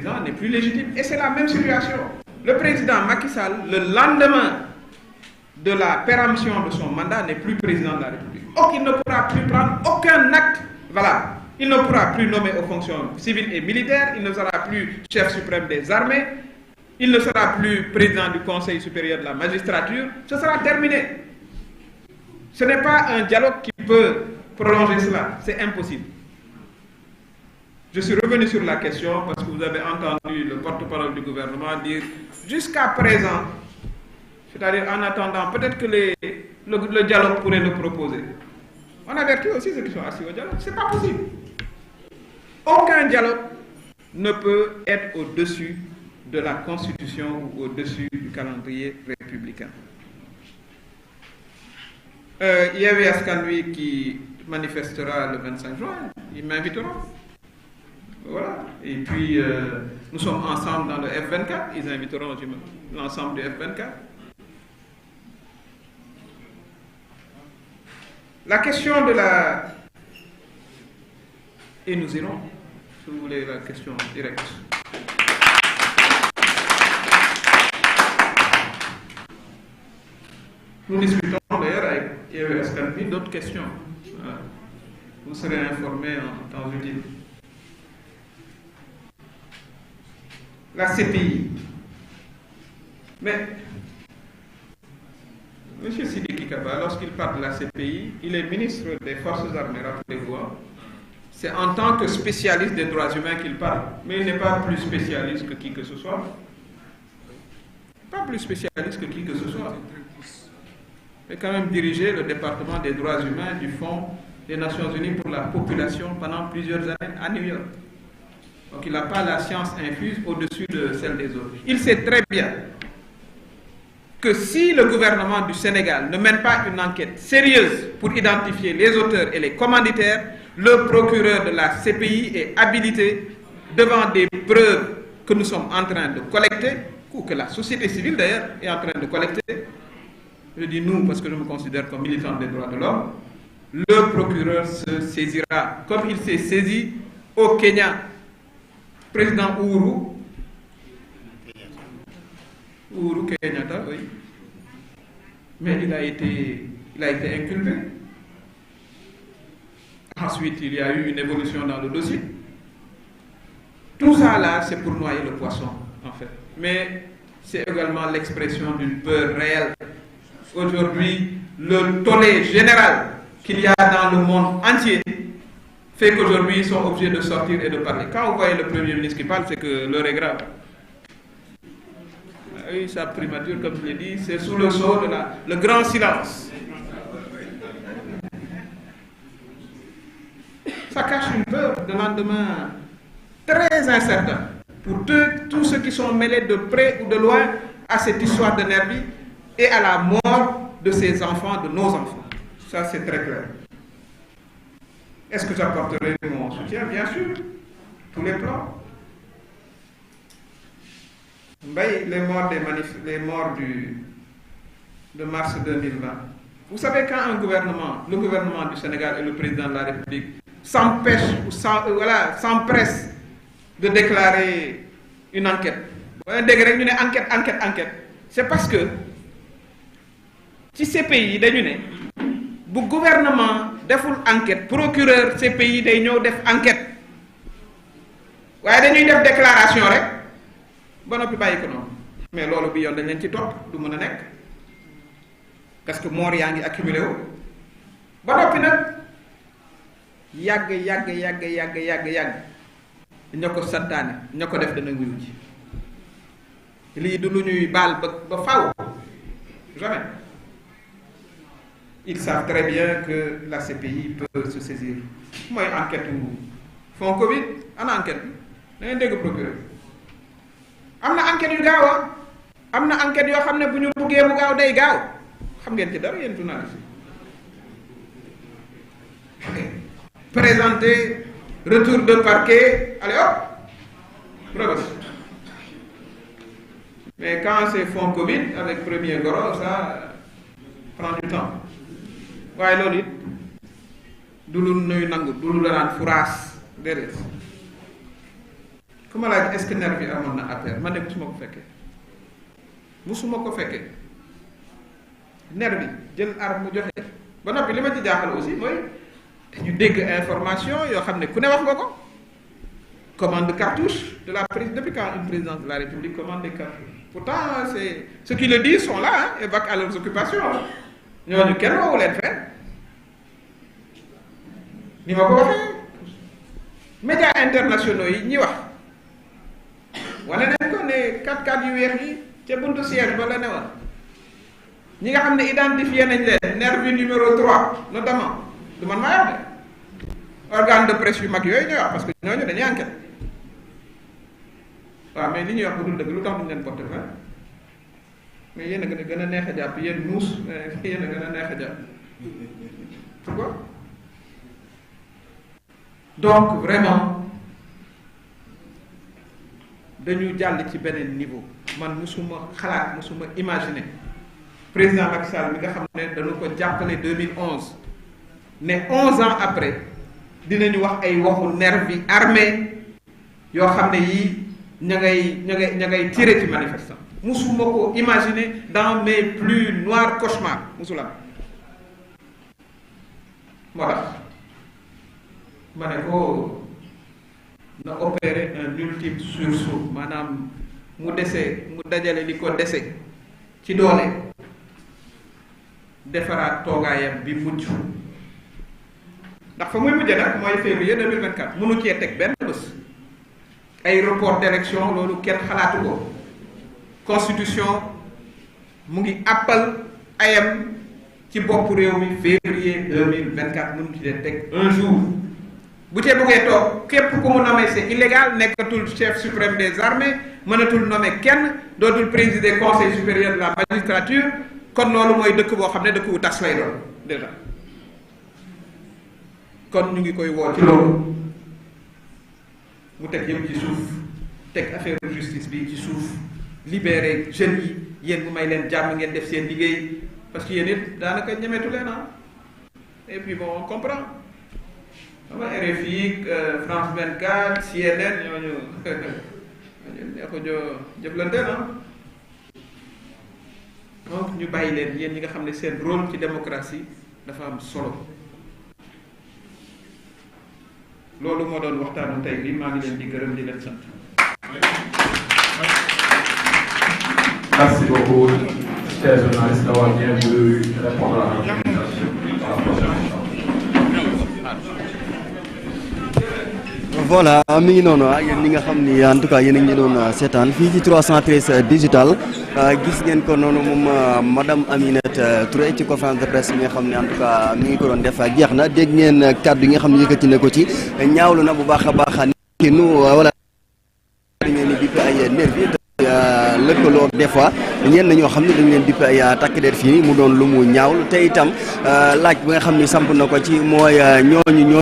président n'est plus légitime. Et c'est la même situation. Le président Macky Sall, le lendemain de la péremption de son mandat, n'est plus président de la République. Donc il ne pourra plus prendre aucun acte valable. Il ne pourra plus nommer aux fonctions civiles et militaires. Il ne sera plus chef suprême des armées. Il ne sera plus président du Conseil supérieur de la magistrature. Ce sera terminé. Ce n'est pas un dialogue qui peut prolonger cela. C'est impossible. Je suis revenu sur la question parce que vous avez entendu le porte-parole du gouvernement dire jusqu'à présent, c'est-à-dire en attendant, peut-être que le dialogue pourrait le proposer. On avertit aussi ceux qui sont assis au dialogue. Ce n'est pas possible. Aucun dialogue ne peut être au-dessus de la Constitution ou au-dessus du calendrier républicain. Il y avait Askan Wi qui manifestera le 25 juin. Ils m'inviteront. Voilà. Et puis, nous sommes ensemble dans le F24. Ils inviteront l'ensemble du F24. La question de la... Et nous irons, si vous voulez, la question directe. Nous discutons d'ailleurs avec Askan Wi d'autres questions. Voilà. Vous serez informés en temps utile. La CPI. Mais, M. Sidiki Kaba, lorsqu'il parle de la CPI, il est ministre des Forces armées, rappelez-vous. C'est en tant que spécialiste des droits humains qu'il parle. Mais il n'est pas plus spécialiste que qui que ce soit. Pas plus spécialiste que qui que ce soit. Il a quand même dirigé le département des droits humains du Fonds des Nations Unies pour la population pendant plusieurs années à New York. Donc il n'a pas la science infuse au-dessus de celle des autres. Il sait très bien que si le gouvernement du Sénégal ne mène pas une enquête sérieuse pour identifier les auteurs et les commanditaires, le procureur de la CPI est habilité devant des preuves que nous sommes en train de collecter, ou que la société civile d'ailleurs est en train de collecter. Je dis nous parce que je me considère comme militant des droits de l'homme. Le procureur se saisira, comme il s'est saisi au Kenya. Président Uhuru Kenyatta, oui. Mais il a été inculpé. Ensuite, il y a eu une évolution dans le dossier. Tout ça là, c'est pour noyer le poisson, en fait. Mais c'est également l'expression d'une peur réelle. Aujourd'hui, le tollé général qu'il y a dans le monde entier fait qu'aujourd'hui, ils sont obligés de sortir et de parler. Quand vous voyez le Premier ministre qui parle, c'est que l'heure est grave. Oui, sa primature, comme je l'ai dit, c'est sous le sceau de le grand silence. Ça cache une peur de lendemain très incertain pour tous ceux qui sont mêlés de près ou de loin à cette histoire de Nervi et à la mort de ces enfants, de nos enfants. Ça, c'est très clair. Est-ce que j'apporterai mon soutien? Bien sûr. Tous les plans. Les morts de mars 2020. Vous savez, quand le gouvernement du Sénégal et le président de la République s'empressent de déclarer une enquête. Une enquête. C'est parce que si ces pays, le gouvernement deful enquête, procureur ces pays day ñëw def enquête. Waaye dañuy def déclaration rek ba noppi bàyyi ko noonu. Mais loolu bi yoon dañ leen ci topp du mën a nekk. Parce que moor yaa ngi accumulé wu. Ba noppi nag yàgg ña ko santaane ña ko def dana wuyu ji. Lii du lu ñuy baal ba faw. Jamais. Ils savent très bien que la CPI peut se saisir. Moi, enquête ou fonds Covid, ana enquête bi da ngeen dégg procureur. Am na enquête yu gaaw a am na enquête yoo xam ne bu ñu buggee mu gaaw day gaaw xam ngeen ci dara yéen journaliste yi. Présenter retour de parquet, allez hop, progrès. Mais quand c'est fonds Covid avec premier goro, ça prend du temps. waaye loolu it du lu nuy nangu du lu la naan furaas déedéet ku ma laaj est-ce que nervi bi amoon na affaire man ne musuma ko fekkee musuma ko fekkee nervi bi jël arme mu joxe ba noppi li ma ci jaaxal aussi mooy dañu dégg information yoo xam ne ku ne wax nga ko commande cartouche de la prise depuis quand une présidence de la République commande des cartouches pourtant c'est ceux qui le disent sont là hein, et vaquent à leurs occupations ñooñu kenn woowu leen fenn ni ma ko waxee médias internationaux yi ñi wax wane nañ ko ne 4x4 yu weex yi ca buntu siège ba la ne woon ñi nga xam ne identifié nañ leen nervi numéro 3 notamment du man maa wax de organe de presse yu mag yooyu ñuy wax parce que ñooñu dañuy enquête waaw mais li ñuy wax bu dul dëgg lu tax duñ leen porter plainte mais yéen a gën a neex a jàpp yéen muus yéen a gën a neex a jàpp pourquoi donc vraiment dañu jàll ci beneen niveau man musuma xalaat musuma imaginer président Macky Sall mi nga xam ne dañu ko jàppale 2011 ne 11 ans après dinañu wax ay waxu nervi armé yoo xam ne yii ña ngay tiré ci manifestant musuma ko imaginer dans mes plus noirs cauchemars musulam moo tax ma ne ko na opérer un ultime sursaut maanaam mu dajale li ko dese ci doole defaraat toogaayam bi mujj ndax fa muy mujj nag mooy février 2024 mënu cee teg benn bés ay report d'élection loolu kenn xalaatu ko constitution mu ngi appal ayam ci bopp réew mi février 2024 mënu ci leen teg un jour bu cee bëggee toog képp ku mu nommé c'est illégal nekkatul chef suprême des armées mënatul nommé kenn dootul présider conseil supérieur de la magistrature kon loolu mooy dëkk boo xam ne dëkk wu tas lay doon déjà kon ñu ngi koy woo ci loolu mu teg yëpp ci suuf teg affaire justice bi ci suuf libérer jeunes yi yéen mu may leen jàmm ngeen def seen liggéey parce que yéen it daanaka ñemeetu leen ah et puis bon on comprend xam nga RFI France 24 CNN ñooñu ñoo ko jëflante na donc ñu bàyyi leen yéen ñi nga xam ne seen rôle ci démocratie dafa am solo loolu moo doon waxtaanu tey bi maa ngi leen di gërëm di leen sant. Merci beaucoup, chers journalistes, d'avoir bien voulu répondre à notre invitation. Voilà mi ngi noonu yéen ñi nga xam ni en tout cas yéen a ngi doon seetaan fii ci 313 digital gis ngeen ko noonu moom madame Aminata Touré ci conférence de presse bi nga xam ne en tout cas mi ngi ko doon def jeex na dégg ngeen kàddu yi nga xam ne yëkkati na ko ci ñaawlu na bu baax a baax ni nu wala dañ leen di dippe ay nervi lëkkaloo des fois ñenn ñoo xam ne dañ leen dippe ay takk der fii mu doon lu mu ñaawlu te itam laaj bi nga xam ni samp na ko ci mooy ñooñu